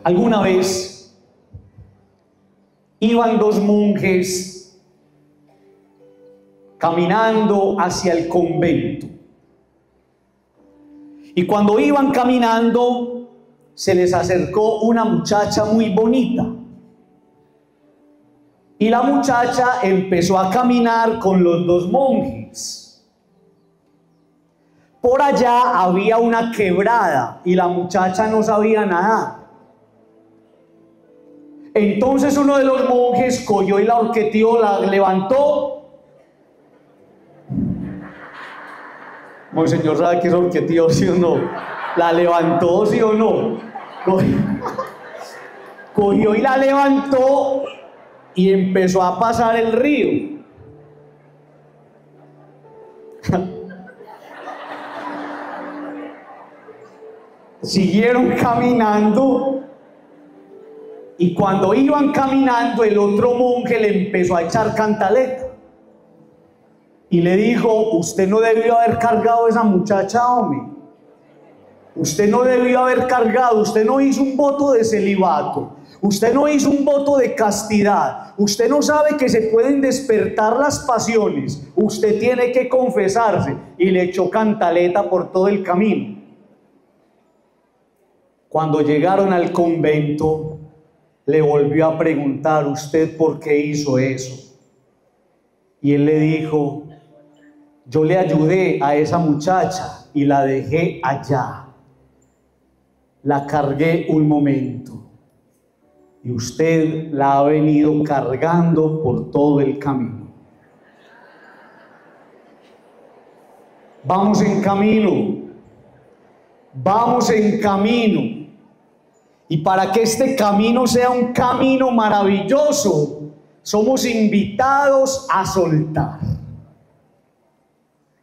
Alguna vez iban dos monjes caminando hacia el convento. Y cuando iban caminando, se les acercó una muchacha muy bonita. Y la muchacha empezó a caminar con los dos monjes. Por allá había una quebrada y la muchacha no sabía nadar. Entonces uno de los monjes cogió y la horqueteó, la levantó. Monseñor, ¿sabe qué es horqueteo, sí o no? ¿La levantó, sí o no? Cogió y la levantó y empezó a pasar el río. Siguieron caminando y cuando iban caminando el otro monje le empezó a echar cantaleta y le dijo: usted no debió haber cargado a esa muchacha, hombre. Usted no debió haber cargado, usted no hizo un voto de celibato, usted no hizo un voto de castidad, usted no sabe que se pueden despertar las pasiones, usted tiene que confesarse. Y le echó cantaleta por todo el camino. Cuando llegaron al convento, le volvió a preguntar: ¿usted por qué hizo eso? Y él le dijo: yo le ayudé a esa muchacha y la dejé allá. La cargué un momento y usted la ha venido cargando por todo el camino. Vamos en camino, vamos en camino. Y para que este camino sea un camino maravilloso, somos invitados a soltar.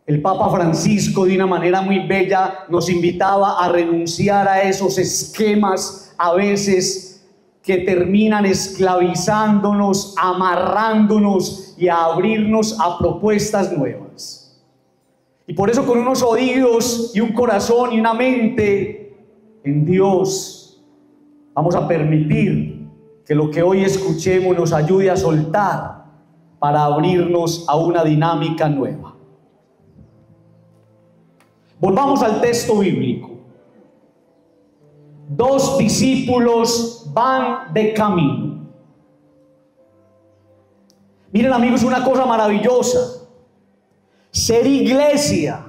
El Papa Francisco, de una manera muy bella, nos invitaba a renunciar a esos esquemas a veces que terminan esclavizándonos, amarrándonos y a abrirnos a propuestas nuevas. Y por eso, con unos oídos y un corazón y una mente en Dios, vamos a permitir que lo que hoy escuchemos nos ayude a soltar para abrirnos a una dinámica nueva. Volvamos al texto bíblico. Dos discípulos van de camino. Miren, amigos, una cosa maravillosa. Ser iglesia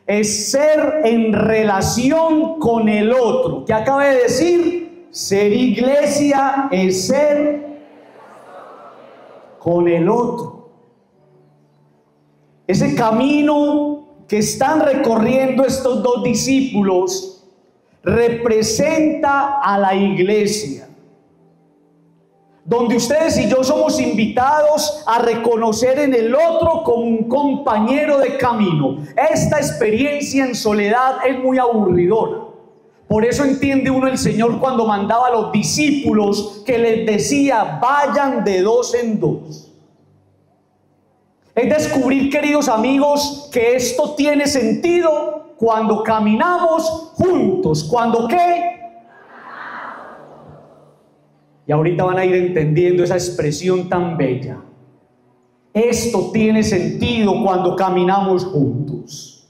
es ser en relación con el otro. ¿Qué acaba de decir? Ser iglesia es ser con el otro. Ese camino que están recorriendo estos dos discípulos representa a la iglesia, donde ustedes y yo somos invitados a reconocer en el otro como un compañero de camino. Esta experiencia en soledad es muy aburridora. Por eso entiende uno el Señor cuando mandaba a los discípulos que les decía: vayan de dos en dos. Es descubrir, queridos amigos, que esto tiene sentido cuando caminamos juntos. ¿Cuándo qué? Y ahorita van a ir entendiendo esa expresión tan bella. Esto tiene sentido cuando caminamos juntos.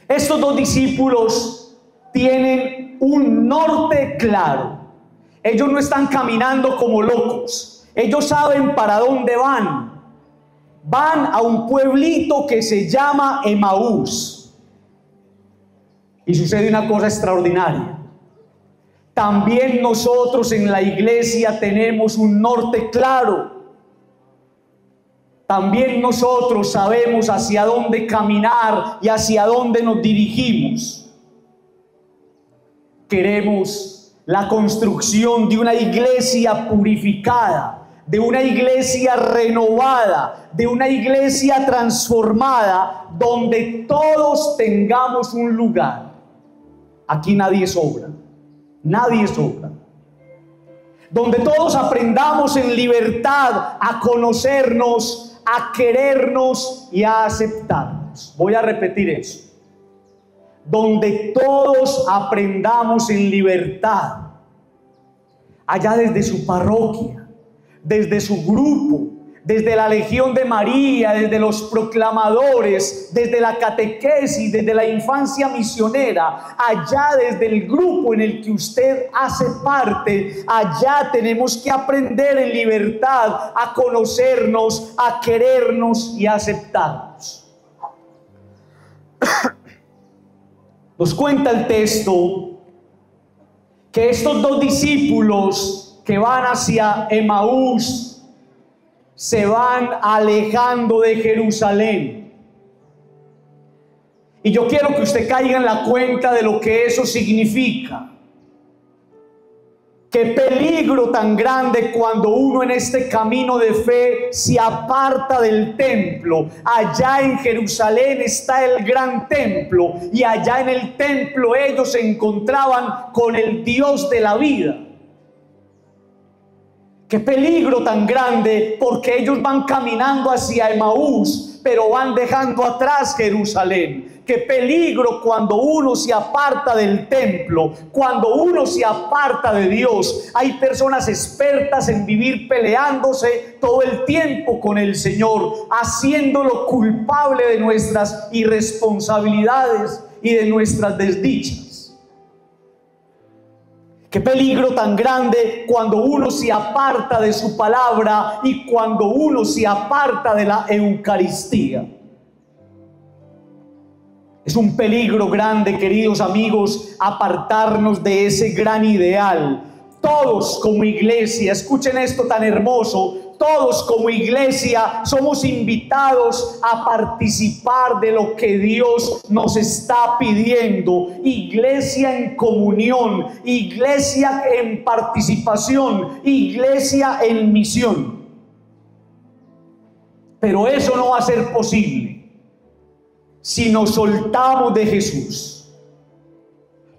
Estos dos discípulos tienen un norte claro. Ellos no están caminando como locos. Ellos saben para dónde van. Van a un pueblito que se llama Emaús. Y sucede una cosa extraordinaria. También nosotros en la iglesia tenemos un norte claro. También nosotros sabemos hacia dónde caminar y hacia dónde nos dirigimos. Queremos la construcción de una iglesia purificada, de una iglesia renovada, de una iglesia transformada, donde todos tengamos un lugar. Aquí nadie sobra, nadie sobra. Donde todos aprendamos en libertad a conocernos, a querernos y a aceptarnos. Voy a repetir eso. Donde todos aprendamos en libertad allá desde su parroquia, desde su grupo, desde la Legión de María, desde los proclamadores, desde la catequesis, desde la infancia misionera, allá desde el grupo en el que usted hace parte, allá tenemos que aprender en libertad a conocernos, a querernos y a aceptarnos. Nos cuenta el texto que estos dos discípulos que van hacia Emaús se van alejando de Jerusalén. Y yo quiero que usted caiga en la cuenta de lo que eso significa. Qué peligro tan grande cuando uno en este camino de fe se aparta del templo. Allá en Jerusalén está el gran templo y allá en el templo ellos se encontraban con el Dios de la vida. Qué peligro tan grande, porque ellos van caminando hacia Emaús, pero van dejando atrás Jerusalén. Qué peligro cuando uno se aparta del templo, cuando uno se aparta de Dios. Hay personas expertas en vivir peleándose todo el tiempo con el Señor, haciéndolo culpable de nuestras irresponsabilidades y de nuestras desdichas. Qué peligro tan grande cuando uno se aparta de su palabra y cuando uno se aparta de la Eucaristía. Es un peligro grande, queridos amigos, apartarnos de ese gran ideal. Todos como iglesia, escuchen esto tan hermoso, todos como iglesia somos invitados a participar de lo que Dios nos está pidiendo. Iglesia en comunión, iglesia en participación, iglesia en misión. Pero eso no va a ser posible si nos soltamos de Jesús.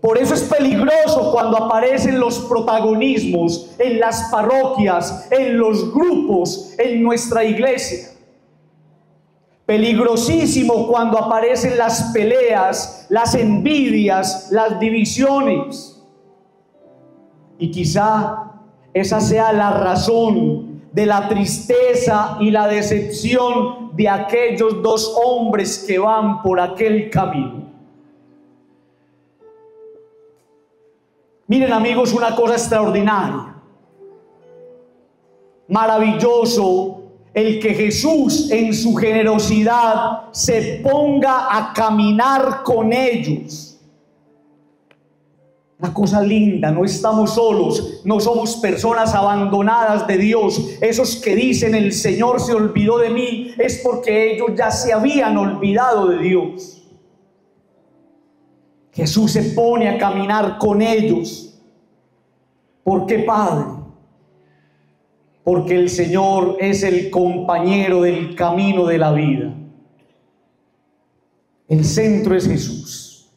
Por eso es peligroso cuando aparecen los protagonismos en las parroquias, en los grupos, en nuestra iglesia. Peligrosísimo cuando aparecen las peleas, las envidias, las divisiones. Y quizá esa sea la razón de la tristeza y la decepción de aquellos dos hombres que van por aquel camino. Miren, amigos, una cosa extraordinaria, maravilloso, el que Jesús en su generosidad se ponga a caminar con ellos. Una cosa linda, no estamos solos, no somos personas abandonadas de Dios. Esos que dicen el Señor se olvidó de mí es porque ellos ya se habían olvidado de Dios. Jesús se pone a caminar con ellos. ¿Por qué, Padre? Porque el Señor es el compañero del camino de la vida. El centro es Jesús.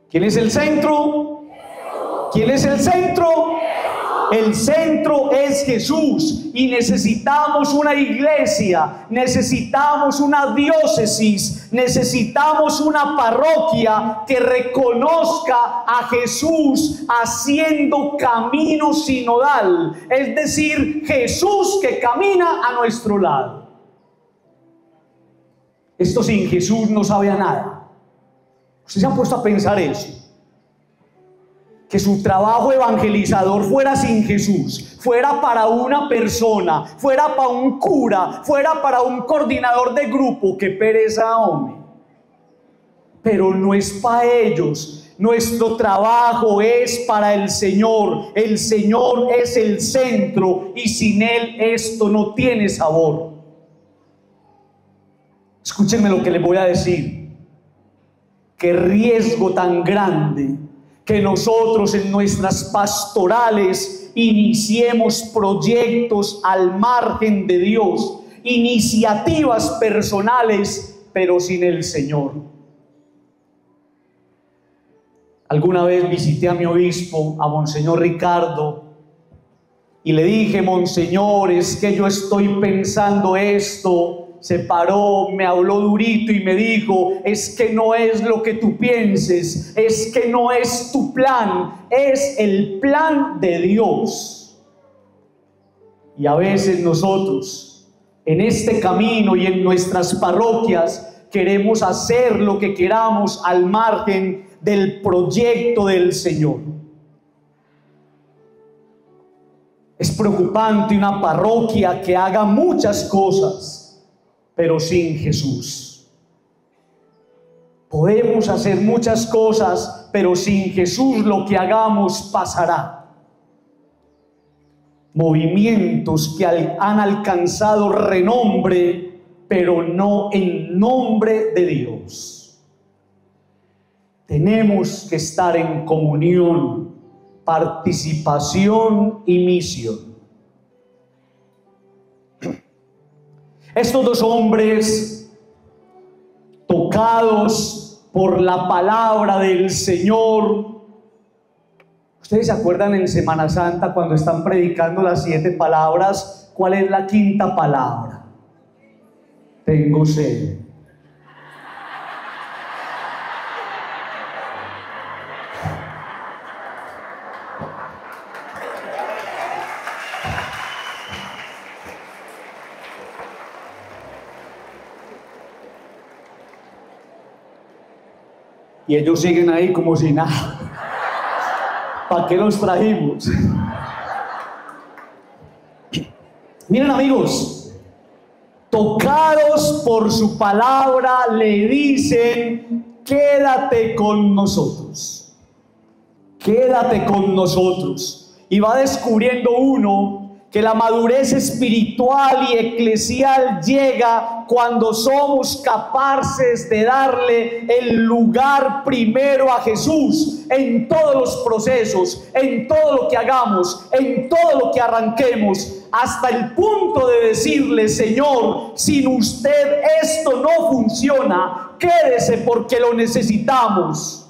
¿Quién es el centro? ¿Quién es el centro? El centro es Jesús y necesitamos una iglesia, necesitamos una diócesis, necesitamos una parroquia que reconozca a Jesús haciendo camino sinodal, es decir, Jesús que camina a nuestro lado. Esto sin Jesús no sabe a nada. ¿Usted se ha puesto a pensar eso? Que su trabajo evangelizador fuera sin Jesús, fuera para una persona, fuera para un cura, fuera para un coordinador de grupo. ¡Qué pereza, hombre! Pero no es para ellos. Nuestro trabajo es para el Señor. El Señor es el centro y sin Él esto no tiene sabor. Escúchenme lo que les voy a decir. Qué riesgo tan grande que nosotros en nuestras pastorales iniciemos proyectos al margen de Dios, iniciativas personales, pero sin el Señor. Alguna vez visité a mi obispo, a Monseñor Ricardo, y le dije: Monseñor, es que yo estoy pensando esto. Se paró, me habló durito y me dijo: es que no es lo que tú pienses, es que no es tu plan, es el plan de Dios. Y a veces nosotros, en este camino y en nuestras parroquias, queremos hacer lo que queramos al margen del proyecto del Señor. Es preocupante una parroquia que haga muchas cosas, pero sin Jesús. Podemos hacer muchas cosas, pero sin Jesús lo que hagamos pasará. Movimientos que han alcanzado renombre, pero no en nombre de Dios. Tenemos que estar en comunión, participación y misión. Estos dos hombres, tocados por la palabra del Señor. ¿Ustedes se acuerdan en Semana Santa cuando están predicando las 7 palabras? ¿Cuál es la 5ª palabra? Tengo sed. Y ellos siguen ahí como si nada. ¿Para qué los trajimos? Miren, amigos, tocados por su palabra, le dicen: quédate con nosotros. Quédate con nosotros. Y va descubriendo uno que la madurez espiritual y eclesial llega cuando somos capaces de darle el lugar primero a Jesús en todos los procesos, en todo lo que hagamos, en todo lo que arranquemos, hasta el punto de decirle: Señor, sin usted esto no funciona, quédese porque lo necesitamos.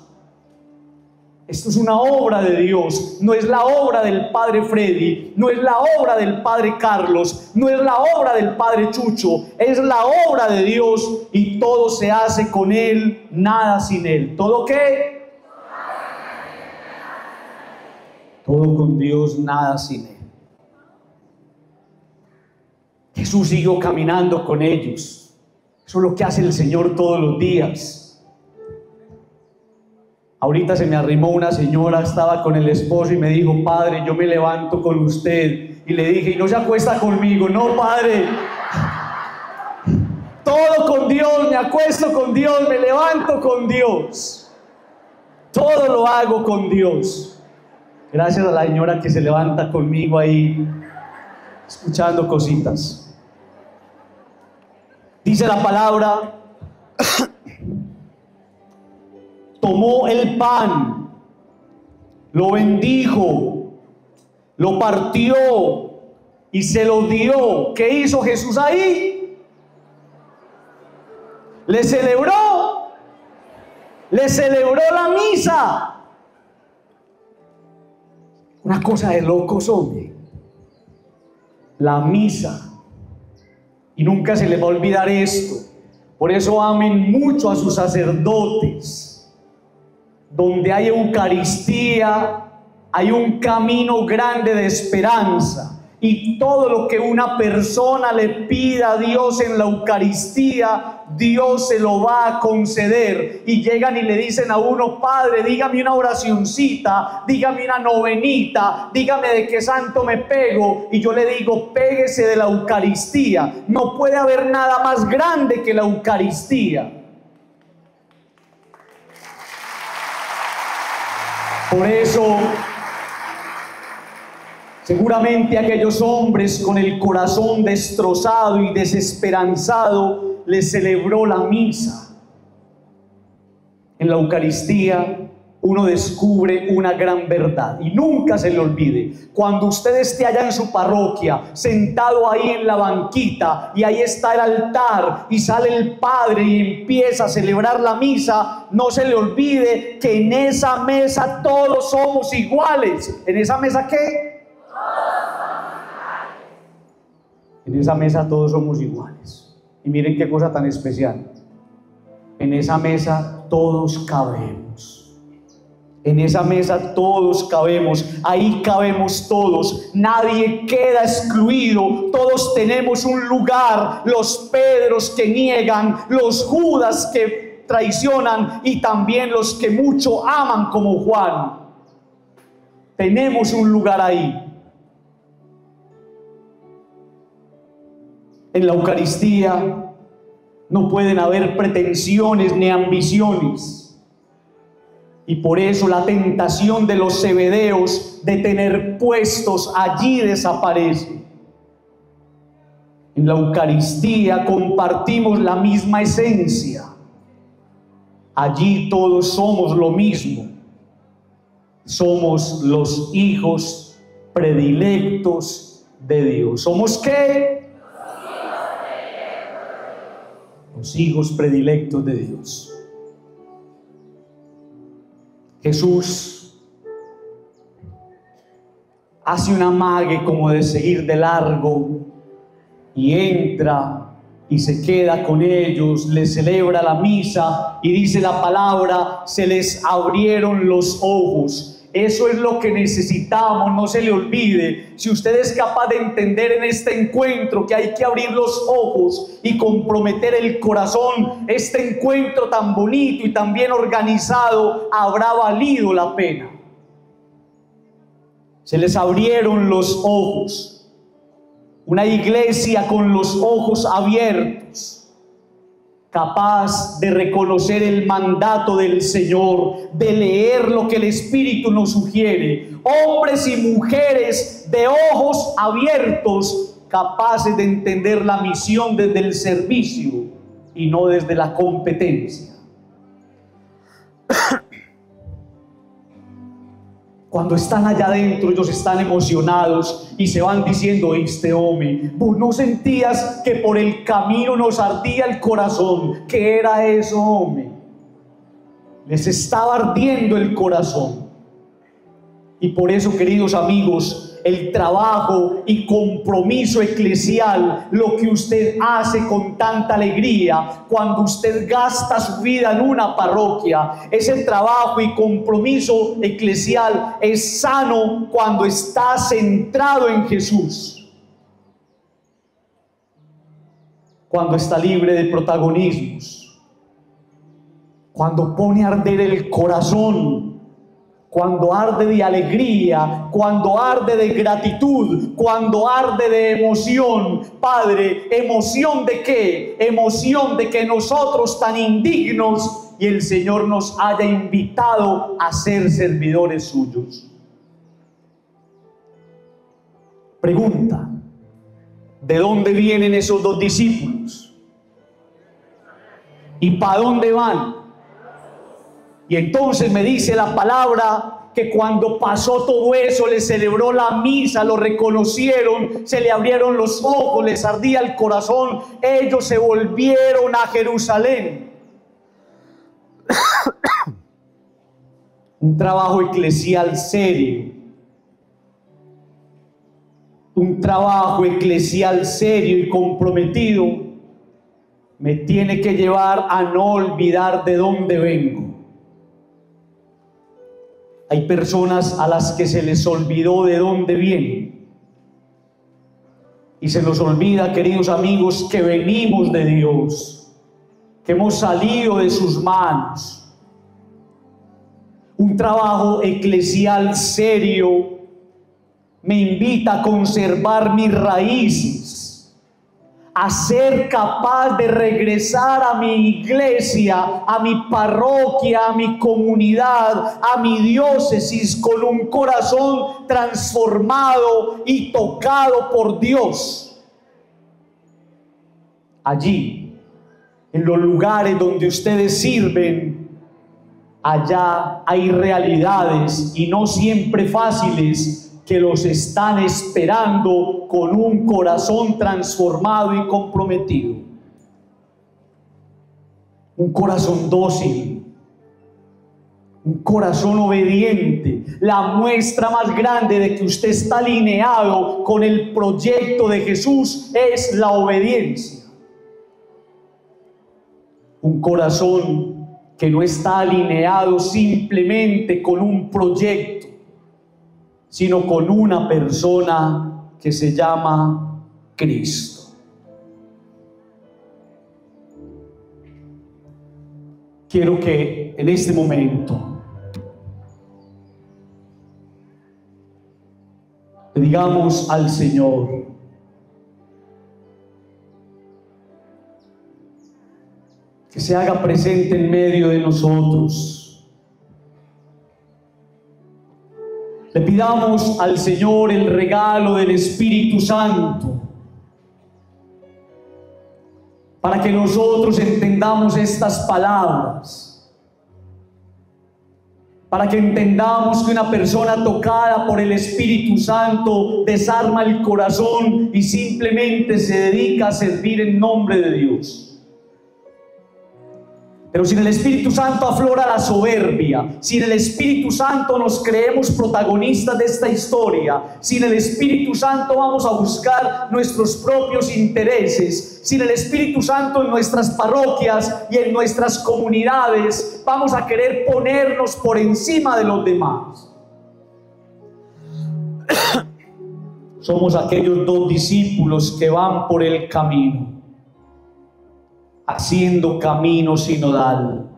Esto es una obra de Dios, no es la obra del Padre Freddy, no es la obra del Padre Carlos, no es la obra del Padre Chucho, es la obra de Dios, y todo se hace con Él, nada sin Él. ¿Todo qué? Todo con Dios, nada sin Él. Jesús siguió caminando con ellos. Eso es lo que hace el Señor todos los días. Ahorita se me arrimó una señora, estaba con el esposo y me dijo: Padre, yo me levanto con usted. Y le dije: ¿y no se acuesta conmigo? No, Padre. Todo con Dios, me acuesto con Dios, me levanto con Dios. Todo lo hago con Dios. Gracias a la señora que se levanta conmigo ahí, escuchando cositas. Dice la palabra: tomó el pan, lo bendijo, lo partió y se lo dio. ¿Qué hizo Jesús ahí? Le celebró la misa. Una cosa de locos, hombre. La misa. Y nunca se les va a olvidar esto. Por eso amen mucho a sus sacerdotes. Donde hay Eucaristía, hay un camino grande de esperanza. Y todo lo que una persona le pida a Dios en la Eucaristía, Dios se lo va a conceder. Y llegan y le dicen a uno: Padre, dígame una oracioncita, dígame una novenita, dígame de qué santo me pego. Y yo le digo: péguese de la Eucaristía. No puede haber nada más grande que la Eucaristía. Por eso, seguramente aquellos hombres con el corazón destrozado y desesperanzado les celebró la misa. En la Eucaristía uno descubre una gran verdad, y nunca se le olvide. Cuando usted esté allá en su parroquia, sentado ahí en la banquita, y ahí está el altar y sale el Padre y empieza a celebrar la misa, no se le olvide que en esa mesa todos somos iguales. ¿En esa mesa qué? En esa mesa todos somos iguales. Y miren qué cosa tan especial. En esa mesa todos cabemos. En esa mesa todos cabemos, ahí cabemos todos, nadie queda excluido, todos tenemos un lugar, los Pedros que niegan, los Judas que traicionan y también los que mucho aman como Juan. Tenemos un lugar ahí. En la Eucaristía no pueden haber pretensiones ni ambiciones. Y por eso la tentación de los zebedeos de tener puestos allí desaparece. En la Eucaristía compartimos la misma esencia. Allí todos somos lo mismo. Somos los hijos predilectos de Dios. ¿Somos qué? Los hijos predilectos de Dios. Jesús hace un amague como de seguir de largo y entra y se queda con ellos, les celebra la misa y dice la palabra, se les abrieron los ojos. Eso es lo que necesitamos, no se le olvide. Si usted es capaz de entender en este encuentro que hay que abrir los ojos y comprometer el corazón, este encuentro tan bonito y tan bien organizado habrá valido la pena. Se les abrieron los ojos. Una iglesia con los ojos abiertos, capaz de reconocer el mandato del Señor, de leer lo que el Espíritu nos sugiere. Hombres y mujeres de ojos abiertos, capaces de entender la misión desde el servicio y no desde la competencia. Cuando están allá adentro, ellos están emocionados y se van diciendo, ¿oíste, hombre? ¿Vos no sentías que por el camino nos ardía el corazón? ¿Qué era eso, hombre? Les estaba ardiendo el corazón. Y por eso, queridos amigos, el trabajo y compromiso eclesial, lo que usted hace con tanta alegría, cuando usted gasta su vida en una parroquia, ese trabajo y compromiso eclesial es sano cuando está centrado en Jesús, cuando está libre de protagonismos, cuando pone a arder el corazón, cuando arde de alegría, cuando arde de gratitud, cuando arde de emoción. Padre, ¿emoción de qué? Emoción de que nosotros tan indignos y el Señor nos haya invitado a ser servidores suyos. Pregunta, ¿de dónde vienen esos dos discípulos? ¿Y para dónde van? Y entonces me dice la palabra que cuando pasó todo eso, le celebró la misa, lo reconocieron, se le abrieron los ojos, les ardía el corazón, ellos se volvieron a Jerusalén. Un trabajo eclesial serio. Un trabajo eclesial serio y comprometido me tiene que llevar a no olvidar de dónde vengo. Hay personas a las que se les olvidó de dónde vienen. Y se nos olvida, queridos amigos, que venimos de Dios, que hemos salido de sus manos. Un trabajo eclesial serio me invita a conservar mis raíces, a ser capaz de regresar a mi iglesia, a mi parroquia, a mi comunidad, a mi diócesis con un corazón transformado y tocado por Dios. Allí, en los lugares donde ustedes sirven, allá hay realidades y no siempre fáciles que los están esperando con un corazón transformado y comprometido. Un corazón dócil, un corazón obediente. La muestra más grande de que usted está alineado con el proyecto de Jesús es la obediencia. Un corazón que no está alineado simplemente con un proyecto, sino con una persona que se llama Cristo. Quiero que en este momento le digamos al Señor: que se haga presente en medio de nosotros. Le pidamos al Señor el regalo del Espíritu Santo para que nosotros entendamos estas palabras, para que entendamos que una persona tocada por el Espíritu Santo desarma el corazón y simplemente se dedica a servir en nombre de Dios. Pero sin el Espíritu Santo aflora la soberbia. Sin el Espíritu Santo nos creemos protagonistas de esta historia. Sin el Espíritu Santo vamos a buscar nuestros propios intereses. Sin el Espíritu Santo en nuestras parroquias y en nuestras comunidades vamos a querer ponernos por encima de los demás. Somos aquellos 2 discípulos que van por el camino, haciendo camino sinodal.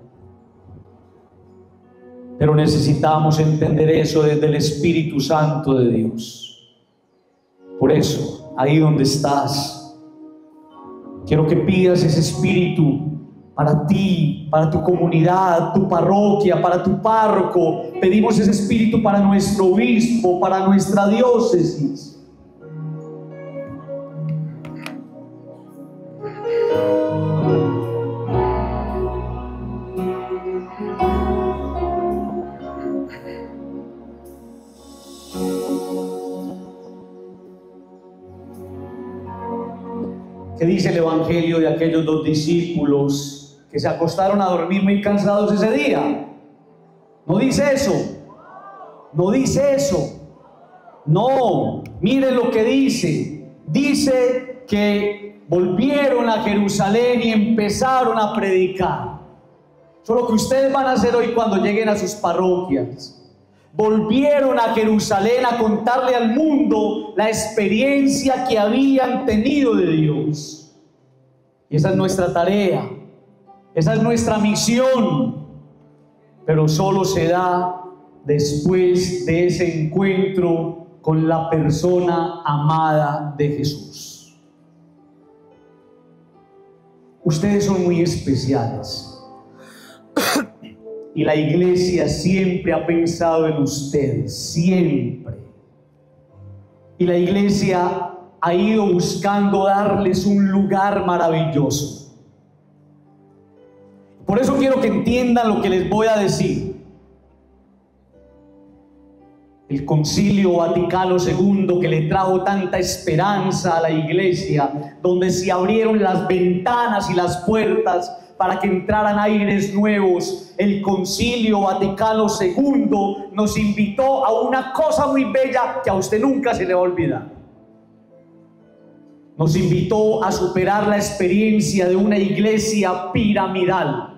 Pero necesitamos entender eso desde el Espíritu Santo de Dios. Por eso, ahí donde estás, quiero que pidas ese Espíritu para ti, para tu comunidad, tu parroquia, para tu párroco. Pedimos ese Espíritu para nuestro obispo, para nuestra diócesis. ¿Qué dice el Evangelio de aquellos 2 discípulos que se acostaron a dormir muy cansados ese día? No dice eso. No dice eso. No, miren lo que dice. Dice que volvieron a Jerusalén y empezaron a predicar. Eso es lo que ustedes van a hacer hoy cuando lleguen a sus parroquias. Volvieron a Jerusalén a contarle al mundo la experiencia que habían tenido de Dios. Y esa es nuestra tarea, esa es nuestra misión, pero solo se da después de ese encuentro con la persona amada de Jesús. Ustedes son muy especiales. Y la iglesia siempre ha pensado en ustedes, siempre. Y la iglesia ha ido buscando darles un lugar maravilloso. Por eso quiero que entiendan lo que les voy a decir. El Concilio Vaticano II, que le trajo tanta esperanza a la iglesia, donde se abrieron las ventanas y las puertas para que entraran aires nuevos. El Concilio Vaticano II nos invitó a una cosa muy bella que a usted nunca se le va a olvidar. Nos invitó a superar la experiencia de una iglesia piramidal,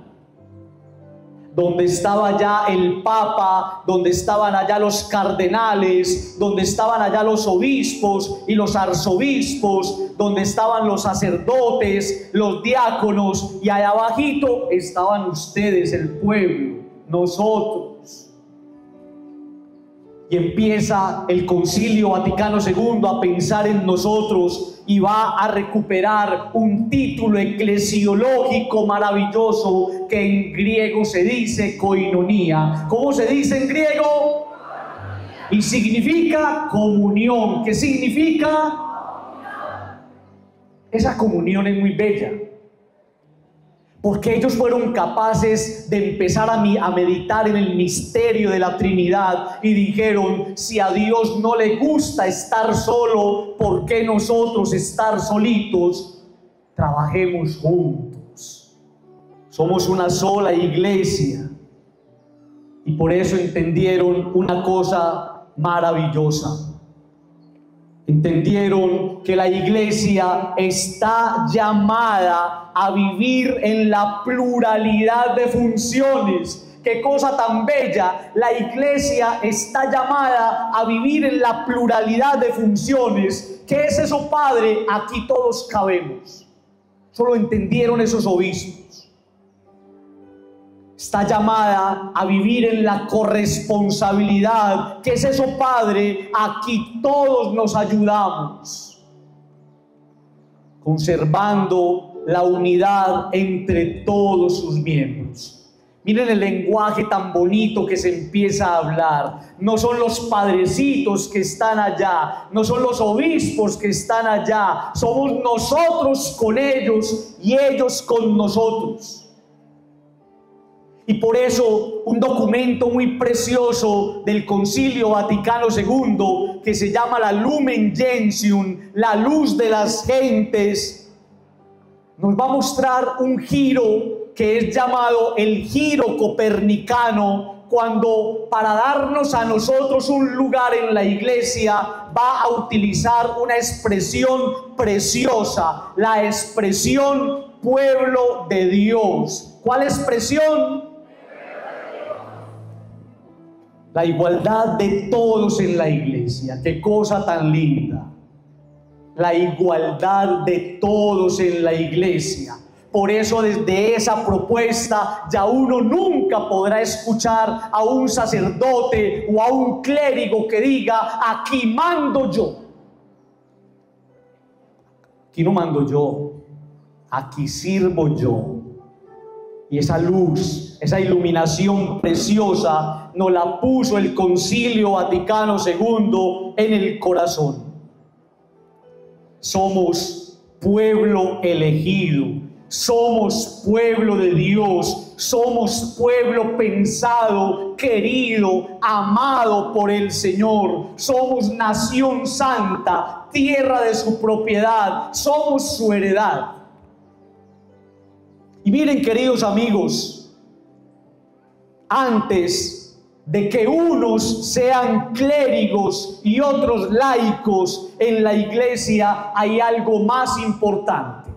donde estaba ya el Papa, donde estaban allá los cardenales, donde estaban allá los obispos y los arzobispos, donde estaban los sacerdotes, los diáconos, y allá abajito estaban ustedes, el pueblo, nosotros. Y empieza el Concilio Vaticano II a pensar en nosotros y va a recuperar un título eclesiológico maravilloso que en griego se dice koinonía. ¿Cómo se dice en griego? Y significa comunión. ¿Qué significa? Esa comunión es muy bella, porque ellos fueron capaces de empezar a meditar en el misterio de la Trinidad y dijeron: si a Dios no le gusta estar solo, ¿por qué nosotros estar solitos? Trabajemos juntos. Somos una sola iglesia. Y por eso entendieron una cosa maravillosa. Entendieron que la iglesia está llamada a vivir en la pluralidad de funciones. ¡Qué cosa tan bella! La iglesia está llamada a vivir en la pluralidad de funciones. ¿Qué es eso, Padre? Aquí todos cabemos. Solo entendieron esos obispos. Está llamada a vivir en la corresponsabilidad. ¿Qué es eso, Padre? Aquí todos nos ayudamos, conservando la unidad entre todos sus miembros. Miren el lenguaje tan bonito que se empieza a hablar. No son los padrecitos que están allá, no son los obispos que están allá, somos nosotros con ellos y ellos con nosotros. Y por eso un documento muy precioso del Concilio Vaticano II, que se llama la Lumen Gentium, la luz de las gentes, nos va a mostrar un giro que es llamado el giro copernicano, cuando para darnos a nosotros un lugar en la iglesia va a utilizar una expresión preciosa, la expresión pueblo de Dios. ¿Cuál expresión? La igualdad de todos en la iglesia. ¡Qué cosa tan linda! La igualdad de todos en la iglesia. Por eso desde esa propuesta ya uno nunca podrá escuchar a un sacerdote o a un clérigo que diga: aquí mando yo. Aquí no mando yo, aquí sirvo yo. Y esa luz, esa iluminación preciosa nos la puso el Concilio Vaticano II en el corazón. Somos pueblo elegido, somos pueblo de Dios, somos pueblo pensado, querido, amado por el Señor. Somos nación santa, tierra de su propiedad, somos su heredad. Y miren, queridos amigos, antes de que unos sean clérigos y otros laicos en la iglesia, hay algo más importante.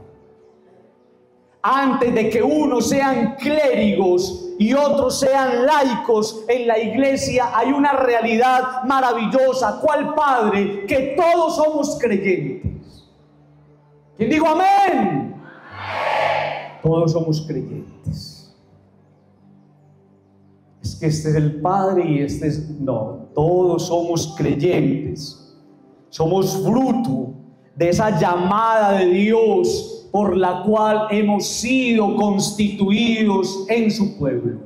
Antes de que unos sean clérigos y otros sean laicos en la iglesia, hay una realidad maravillosa. ¿Cuál, Padre? Que todos somos creyentes. ¿Quién dijo amén? Todos somos creyentes. Es que este es el Padre y este es... No, todos somos creyentes. Somos fruto de esa llamada de Dios por la cual hemos sido constituidos en su pueblo.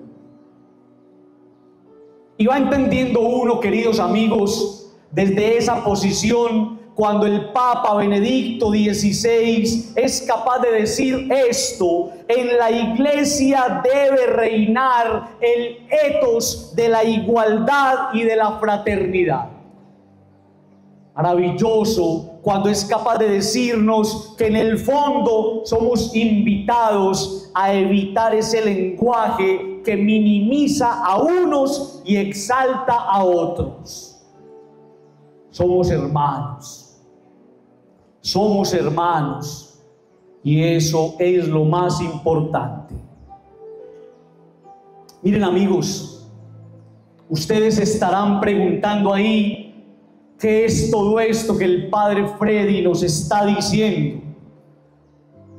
Y va entendiendo uno, queridos amigos, desde esa posición, cuando el Papa Benedicto XVI es capaz de decir esto: en la iglesia debe reinar el ethos de la igualdad y de la fraternidad. Maravilloso cuando es capaz de decirnos que en el fondo somos invitados a evitar ese lenguaje que minimiza a unos y exalta a otros. Somos hermanos. Somos hermanos, y eso es lo más importante. Miren, amigos, ustedes estarán preguntando ahí: ¿qué es todo esto que el Padre Freddy nos está diciendo?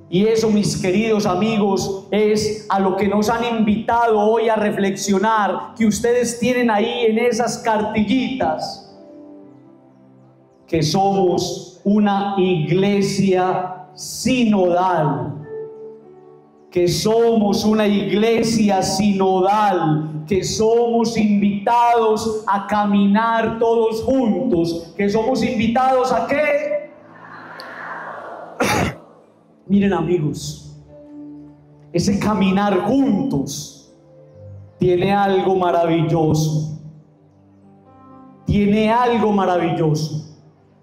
Y eso, mis queridos amigos, es a lo que nos han invitado hoy a reflexionar, que ustedes tienen ahí en esas cartillitas, que somos una iglesia sinodal, que somos una iglesia sinodal, que somos invitados a caminar todos juntos, que somos invitados ¿a qué? Miren, amigos, ese caminar juntos tiene algo maravilloso, tiene algo maravilloso.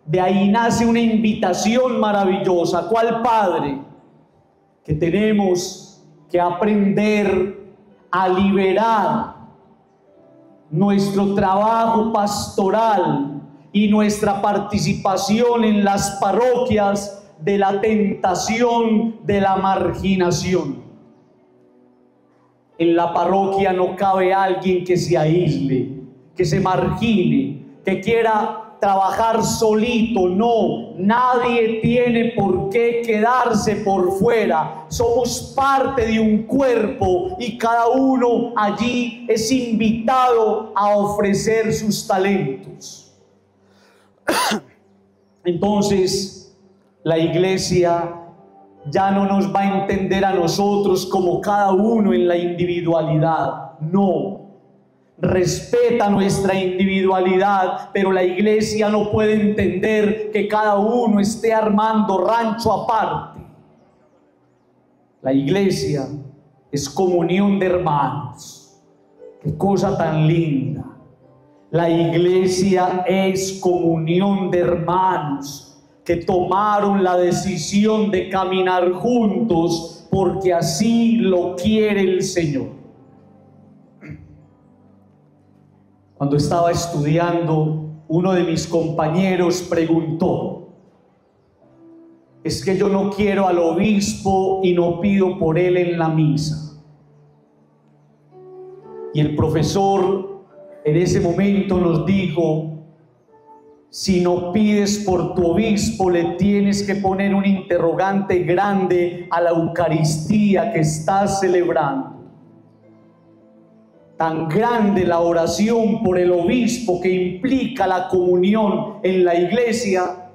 De ahí nace una invitación maravillosa. ¿Cuál, Padre? Que tenemos que aprender a liberar nuestro trabajo pastoral y nuestra participación en las parroquias de la tentación de la marginación. En la parroquia no cabe alguien que se aísle, que se margine, que quiera trabajar solito. No, nadie tiene por qué quedarse por fuera. Somos parte de un cuerpo y cada uno allí es invitado a ofrecer sus talentos. Entonces, la iglesia ya no nos va a entender a nosotros como cada uno en la individualidad. No. Respeta nuestra individualidad, pero la iglesia no puede entender que cada uno esté armando rancho aparte. La iglesia es comunión de hermanos. Qué cosa tan linda. La iglesia es comunión de hermanos que tomaron la decisión de caminar juntos porque así lo quiere el Señor. Cuando estaba estudiando, uno de mis compañeros preguntó: es que yo no quiero al obispo y no pido por él en la misa. Y el profesor en ese momento nos dijo: si no pides por tu obispo, le tienes que poner un interrogante grande a la Eucaristía que estás celebrando. Tan grande la oración por el obispo, que implica la comunión en la iglesia,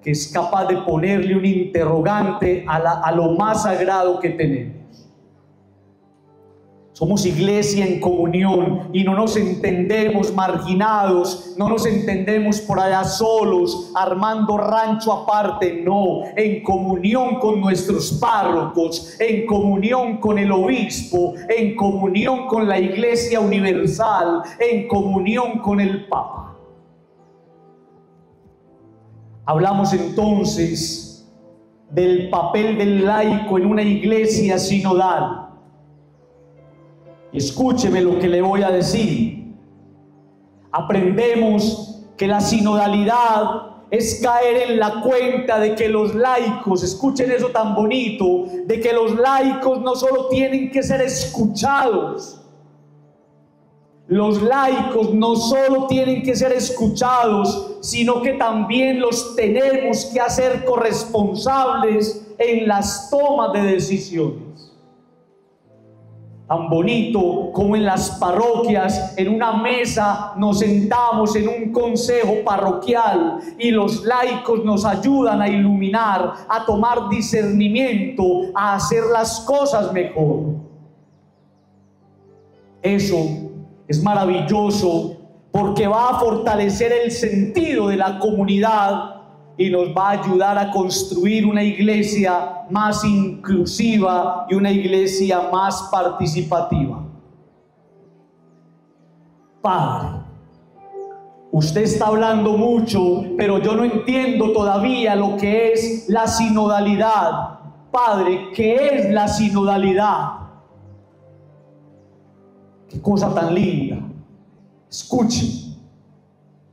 que es capaz de ponerle un interrogante a lo más sagrado que tenemos. Somos iglesia en comunión y no nos entendemos marginados, no nos entendemos por allá solos, armando rancho aparte. No, en comunión con nuestros párrocos, en comunión con el obispo, en comunión con la iglesia universal, en comunión con el Papa. Hablamos entonces del papel del laico en una iglesia sinodal. Escúcheme lo que le voy a decir. Aprendemos que la sinodalidad es caer en la cuenta de que los laicos, escuchen eso tan bonito, de que los laicos no solo tienen que ser escuchados. Los laicos no solo tienen que ser escuchados, sino que también los tenemos que hacer corresponsables en las tomas de decisiones. Tan bonito como en las parroquias, en una mesa nos sentamos en un consejo parroquial y los laicos nos ayudan a iluminar, a tomar discernimiento, a hacer las cosas mejor. Eso es maravilloso porque va a fortalecer el sentido de la comunidad y nos va a ayudar a construir una iglesia más inclusiva y una iglesia más participativa. Padre, usted está hablando mucho, pero yo no entiendo todavía lo que es la sinodalidad. Padre, ¿qué es la sinodalidad? Qué cosa tan linda. Escuchen,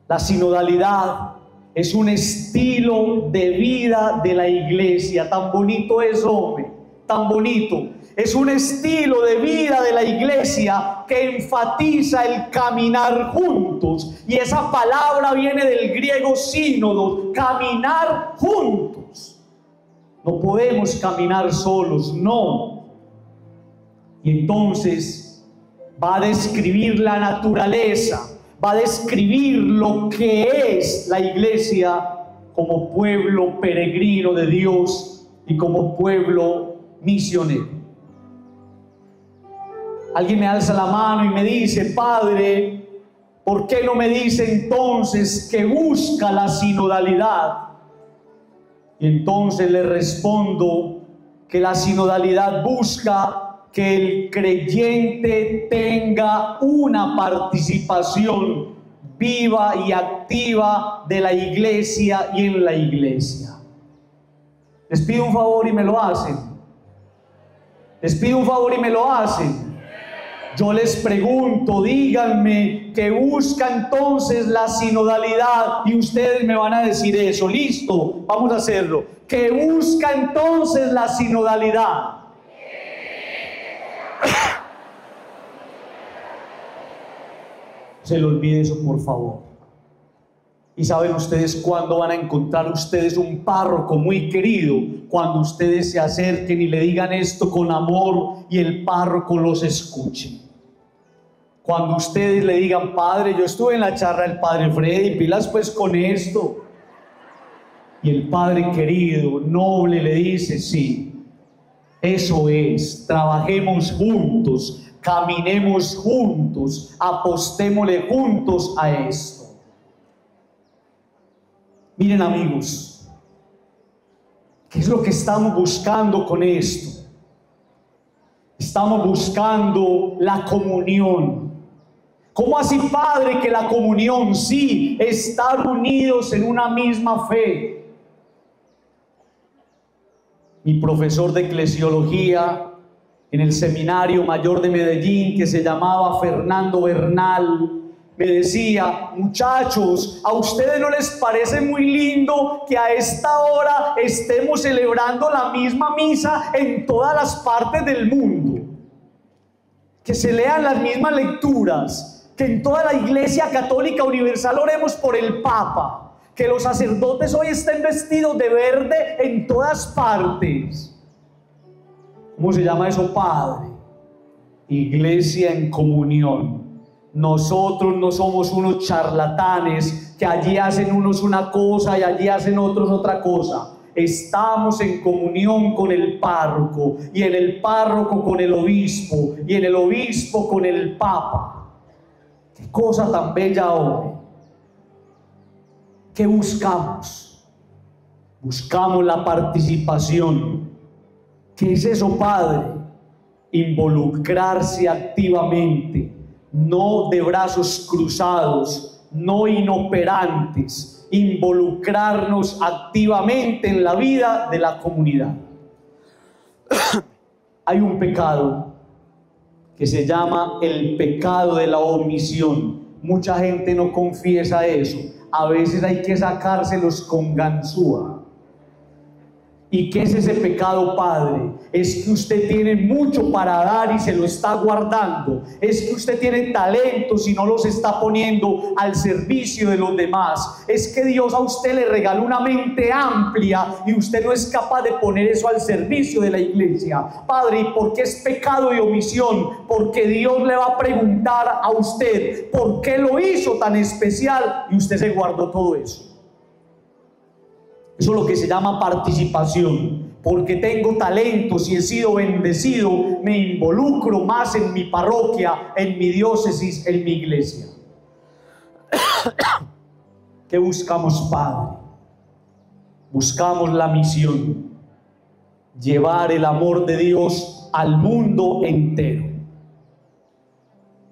la sinodalidad es un estilo de vida de la iglesia. Tan bonito es, hombre, tan bonito. Es un estilo de vida de la iglesia que enfatiza el caminar juntos. Y esa palabra viene del griego sínodo, caminar juntos. No podemos caminar solos, no. Y entonces va a describir la naturaleza, va a describir lo que es la iglesia como pueblo peregrino de Dios y como pueblo misionero. Alguien me alza la mano y me dice: Padre, ¿por qué no me dice entonces que busca la sinodalidad? Y entonces le respondo que la sinodalidad busca que el creyente tenga una participación viva y activa de la iglesia y en la iglesia. Les pido un favor y me lo hacen. Les pido un favor y me lo hacen. Yo les pregunto, díganme que busca entonces la sinodalidad y ustedes me van a decir eso. Listo, vamos a hacerlo. Que busca entonces la sinodalidad. Se le olvide eso, por favor. Y saben ustedes cuándo van a encontrar ustedes un párroco muy querido, cuando ustedes se acerquen y le digan esto con amor y el párroco los escuche. Cuando ustedes le digan, padre, yo estuve en la charla del padre Freddy, pilas pues con esto. Y el padre querido, noble, le dice, sí, eso es, trabajemos juntos, caminemos juntos, apostémosle juntos a esto. Miren amigos, ¿qué es lo que estamos buscando con esto? Estamos buscando la comunión. ¿Cómo así, Padre, que la comunión? Sí, estar unidos en una misma fe. Mi profesor de eclesiología en el Seminario Mayor de Medellín, que se llamaba Fernando Bernal, me decía, muchachos, ¿a ustedes no les parece muy lindo que a esta hora estemos celebrando la misma misa en todas las partes del mundo? Que se lean las mismas lecturas, que en toda la Iglesia Católica Universal oremos por el Papa, que los sacerdotes hoy estén vestidos de verde en todas partes. ¿Cómo se llama eso, Padre? Iglesia en comunión. Nosotros no somos unos charlatanes que allí hacen unos una cosa y allí hacen otros otra cosa. Estamos en comunión con el párroco, y en el párroco con el obispo, y en el obispo con el papa. Qué cosa tan bella hoy. ¿Qué buscamos? Buscamos la participación. ¿Qué es eso, Padre? Involucrarse activamente, no de brazos cruzados, no inoperantes, involucrarnos activamente en la vida de la comunidad. Hay un pecado que se llama el pecado de la omisión. Mucha gente no confiesa eso. A veces hay que sacárselos con ganzúa. ¿Y qué es ese pecado, Padre? Es que usted tiene mucho para dar y se lo está guardando. Es que usted tiene talentos y no los está poniendo al servicio de los demás. Es que Dios a usted le regaló una mente amplia y usted no es capaz de poner eso al servicio de la iglesia. Padre, ¿y por qué es pecado de omisión? Porque Dios le va a preguntar a usted por qué lo hizo tan especial y usted se guardó todo eso. Eso es lo que se llama participación. Porque tengo talentos y he sido bendecido, me involucro más en mi parroquia, en mi diócesis, en mi iglesia. ¿Qué buscamos, Padre? Buscamos la misión, llevar el amor de Dios al mundo entero.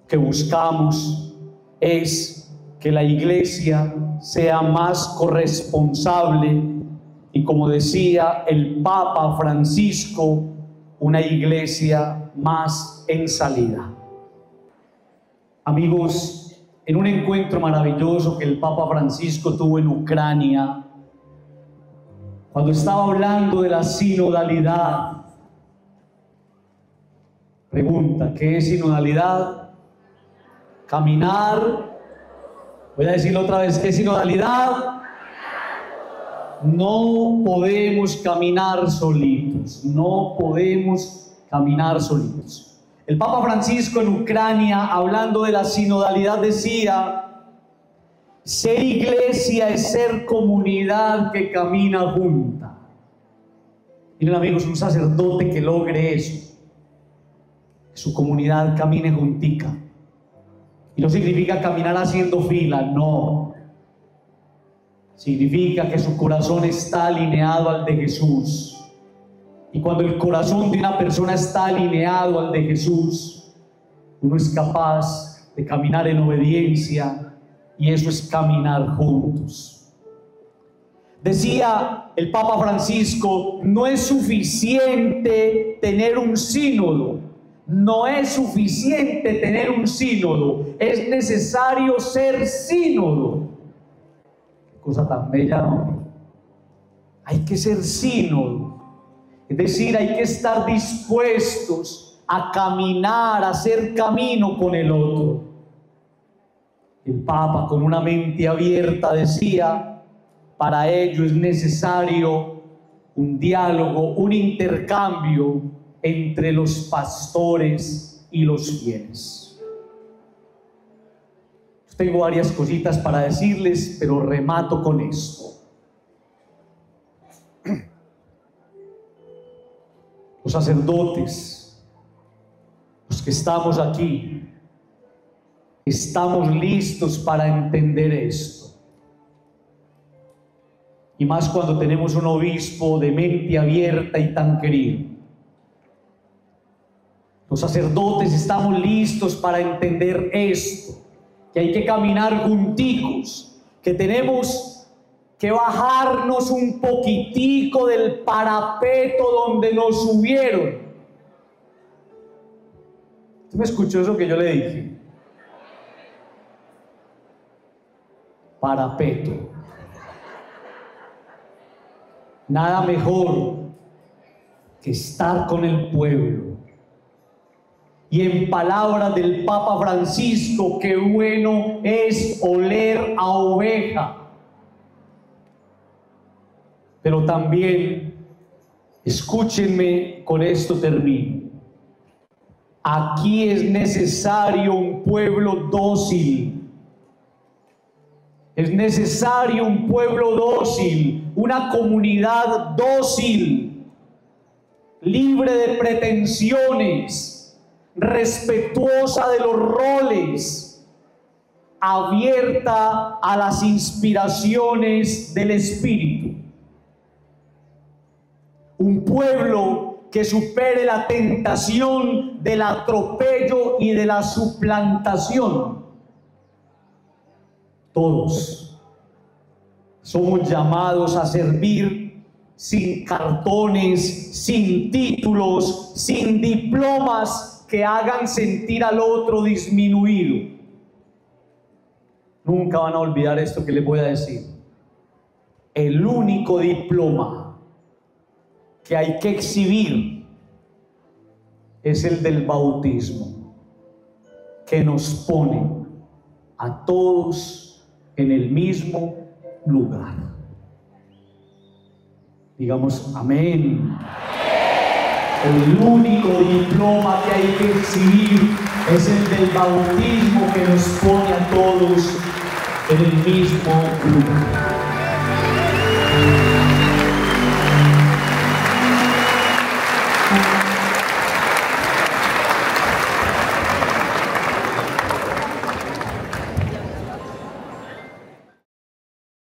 Que buscamos es que la iglesia sea más corresponsable y, como decía el Papa Francisco, una iglesia más en salida. Amigos, en un encuentro maravilloso que el Papa Francisco tuvo en Ucrania, cuando estaba hablando de la sinodalidad, pregunta, ¿qué es sinodalidad? Caminar. Voy a decirlo otra vez, ¿qué es sinodalidad? No podemos caminar solitos, no podemos caminar solitos. El Papa Francisco en Ucrania, hablando de la sinodalidad, decía: ser iglesia es ser comunidad que camina junta. Miren amigos, un sacerdote que logre eso, que su comunidad camine juntica. Y no significa caminar haciendo fila, no. Significa que su corazón está alineado al de Jesús. Y cuando el corazón de una persona está alineado al de Jesús, uno es capaz de caminar en obediencia, y eso es caminar juntos. Decía el Papa Francisco, no es suficiente tener un sínodo, No es suficiente tener un sínodo, es necesario ser sínodo. Qué cosa tan bella, ¿no? Hay que ser sínodo, es decir, hay que estar dispuestos a caminar, a hacer camino con el otro. El Papa, con una mente abierta, decía: para ello es necesario un diálogo, un intercambio entre los pastores y los fieles. Tengo varias cositas para decirles, pero remato con esto. Los sacerdotes, los que estamos aquí, estamos listos para entender esto. Y más cuando tenemos un obispo de mente abierta y tan querido. Los sacerdotes estamos listos para entender esto, que hay que caminar junticos, que tenemos que bajarnos un poquitico del parapeto donde nos subieron. ¿Usted me escuchó eso que yo le dije? Parapeto. Nada mejor que estar con el pueblo. Y en palabras del Papa Francisco, qué bueno es oler a oveja. Pero también, escúchenme, con esto termino. Aquí es necesario un pueblo dócil. Es necesario un pueblo dócil, una comunidad dócil, libre de pretensiones, respetuosa de los roles, abierta a las inspiraciones del Espíritu. Un pueblo que supere la tentación del atropello y de la suplantación. Todos somos llamados a servir sin cartones, sin títulos, sin diplomas que hagan sentir al otro disminuido. Nunca van a olvidar esto que les voy a decir. El único diploma que hay que exhibir es el del bautismo, que nos pone a todos en el mismo lugar. Digamos amén. El único diploma que hay que exhibir es el del bautismo, que nos pone a todos en el mismo lugar.